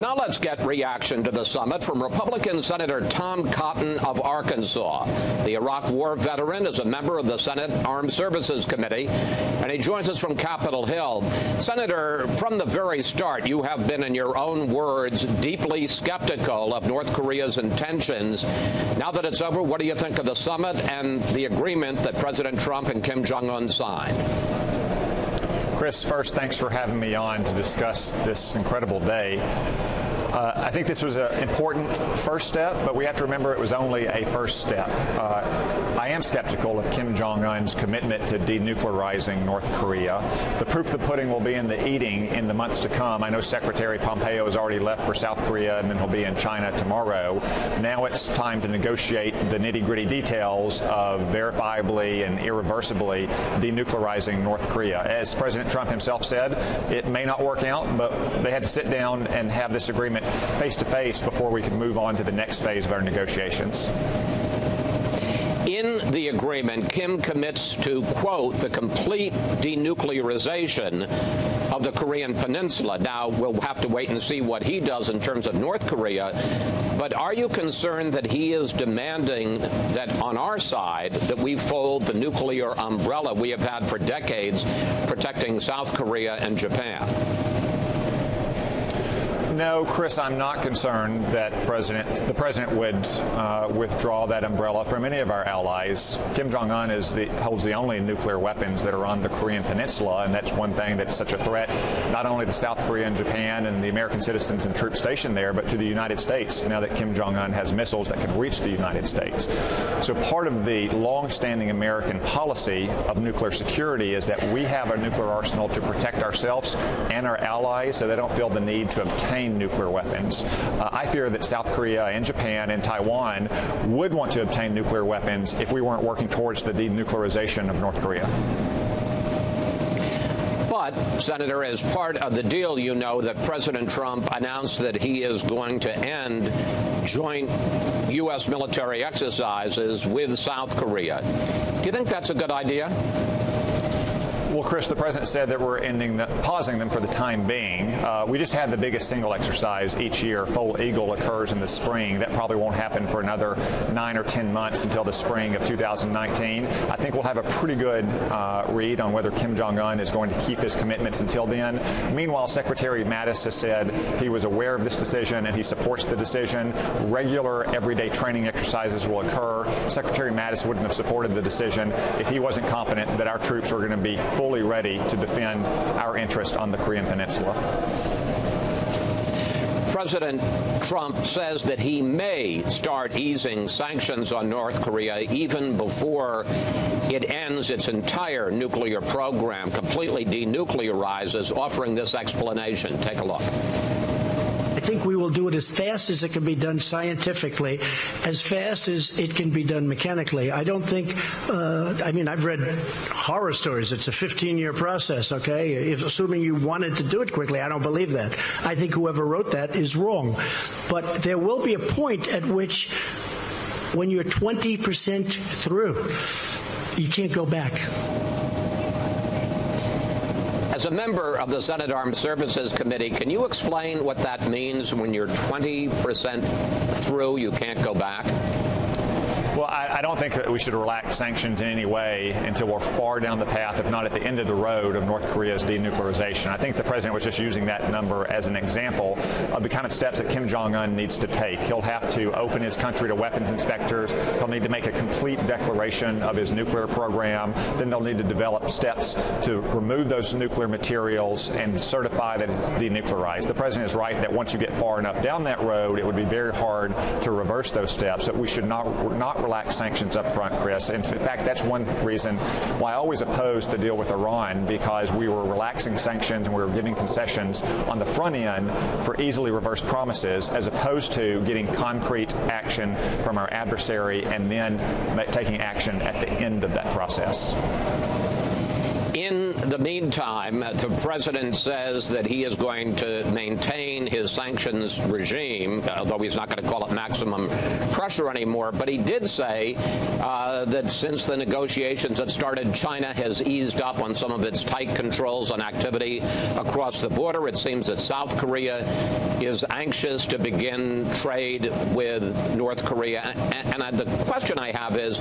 Now let's get reaction to the summit from Republican Senator Tom Cotton of Arkansas. The Iraq War veteran is a member of the Senate Armed Services Committee, and he joins us from Capitol Hill. Senator, from the very start, you have been, in your own words, deeply skeptical of North Korea's intentions. Now that it's over, what do you think of the summit and the agreement that President Trump and Kim Jong Un signed? Chris, first, thanks for having me on to discuss this incredible day. I think this was an important first step, but we have to remember it was only a first step. I am skeptical of Kim Jong Un's commitment to denuclearizing North Korea. The proof of the pudding will be in the eating in the months to come. I know Secretary Pompeo has already left for South Korea, and then he'll be in China tomorrow. Now it's time to negotiate the nitty-gritty details of verifiably and irreversibly denuclearizing North Korea. As President Trump himself said, it may not work out, but they had to sit down and have this agreement face-to-face before we could move on to the next phase of our negotiations. In the agreement, Kim commits to, quote, the complete denuclearization of the Korean Peninsula. Now, we'll have to wait and see what he does in terms of North Korea, but are you concerned that he is demanding that on our side that we fold the nuclear umbrella we have had for decades protecting South Korea and Japan? No, Chris, I'm not concerned that the president would withdraw that umbrella from any of our allies. Kim Jong Un holds the only nuclear weapons that are on the Korean Peninsula, and that's one thing that's such a threat not only to South Korea and Japan and the American citizens and troops stationed there, but to the United States, now that Kim Jong Un has missiles that can reach the United States. So part of the long-standing American policy of nuclear security is that we have a nuclear arsenal to protect ourselves and our allies so they don't feel the need to obtain nuclear weapons. I fear that South Korea and Japan and Taiwan would want to obtain nuclear weapons if we weren't working towards the denuclearization of North Korea. But, Senator, as part of the deal, you know that President Trump announced that he is going to end joint U.S. military exercises with South Korea. Do you think that's a good idea? Well, Chris, the president said that we're pausing them for the time being. We just had the biggest single exercise each year. Full Eagle occurs in the spring. That probably won't happen for another 9 or 10 months until the spring of 2019. I think we'll have a pretty good read on whether Kim Jong Un is going to keep his commitments until then. Meanwhile, Secretary Mattis has said he was aware of this decision and he supports the decision. Regular, everyday training exercises will occur. Secretary Mattis wouldn't have supported the decision if he wasn't confident that our troops were going to be fully ready to defend our interest on the Korean Peninsula. President Trump says that he may start easing sanctions on North Korea even before it ends its entire nuclear program, completely denuclearizes, offering this explanation. Take a look. I think we will do it as fast as it can be done scientifically, as fast as it can be done mechanically. I don't think, I mean, I've read horror stories. It's a 15-year process, okay? Assuming you wanted to do it quickly, I don't believe that. I think whoever wrote that is wrong. But there will be a point at which, when you're 20% through, you can't go back. As a member of the Senate Armed Services Committee, can you explain what that means when you're 20% through, you can't go back? Well, I don't think that we should relax sanctions in any way until we're far down the path, if not at the end of the road, of North Korea's denuclearization. I think the president was just using that number as an example of the kind of steps that Kim Jong Un needs to take. He'll have to open his country to weapons inspectors. He'll need to make a complete declaration of his nuclear program. Then they'll need to develop steps to remove those nuclear materials and certify that it's denuclearized. The president is right that once you get far enough down that road, it would be very hard to reverse those steps. But we should not relax sanctions up front, Chris. In fact, that's one reason why I always opposed the deal with Iran, because we were relaxing sanctions and we were giving concessions on the front end for easily reversed promises, as opposed to getting concrete action from our adversary and then taking action at the end of that process. In the meantime, the president says that he is going to maintain his sanctions regime, although he's not going to call it maximum pressure anymore. But he did say that since the negotiations had started, China has eased up on some of its tight controls on activity across the border. It seems that South Korea is anxious to begin trade with North Korea. And the question I have is,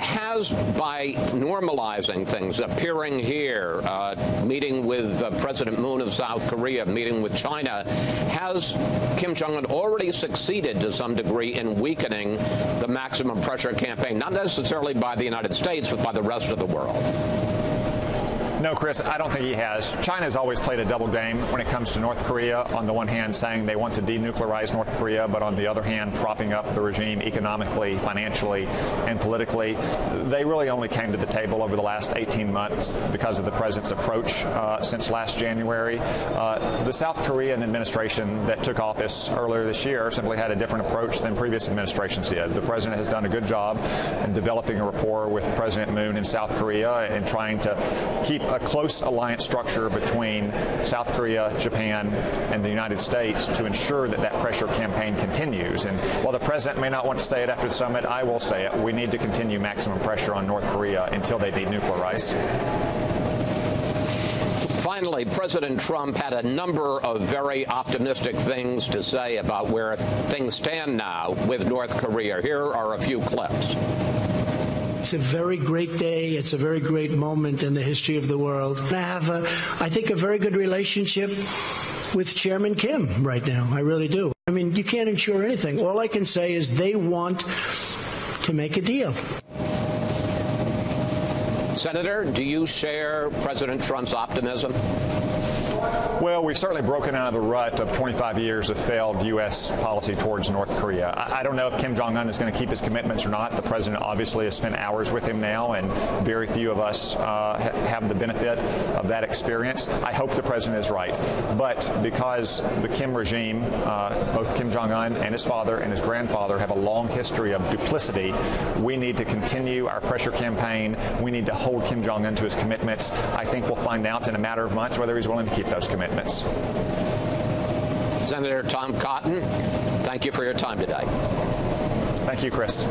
has, by normalizing things, appearing here, meeting with President Moon of South Korea, meeting with China, has Kim Jong Un already succeeded to some degree in weakening the maximum pressure campaign, not necessarily by the United States, but by the rest of the world? No, Chris, I don't think he has. China has always played a double game when it comes to North Korea. On the one hand, saying they want to denuclearize North Korea, but on the other hand, propping up the regime economically, financially, and politically. They really only came to the table over the last 18 months because of the president's approach since last January. The South Korean administration that took office earlier this year simply had a different approach than previous administrations did. The president has done a good job in developing a rapport with President Moon in South Korea and trying to keep a close alliance structure between South Korea, Japan, and the United States to ensure that that pressure campaign continues. And while the president may not want to say it after the summit, I will say it. We need to continue maximum pressure on North Korea until they denuclearize. Finally, President Trump had a number of very optimistic things to say about where things stand now with North Korea. Here are a few clips. It's a very great day. It's a very great moment in the history of the world. I have, I think, a very good relationship with Chairman Kim right now. I really do. I mean, you can't ensure anything. All I can say is they want to make a deal. Senator, do you share President Trump's optimism? Well, we've certainly broken out of the rut of 25 years of failed U.S. policy towards North Korea. I don't know if Kim Jong Un is going to keep his commitments or not. The president obviously has spent hours with him now, and very few of us have the benefit of that experience. I hope the president is right. But because the Kim regime, both Kim Jong Un and his father and his grandfather, have a long history of duplicity, we need to continue our pressure campaign. We need to hold Kim Jong Un to his commitments. I think we'll find out in a matter of months whether he's willing to keep those commitments. Senator Tom Cotton, thank you for your time today. Thank you, Chris.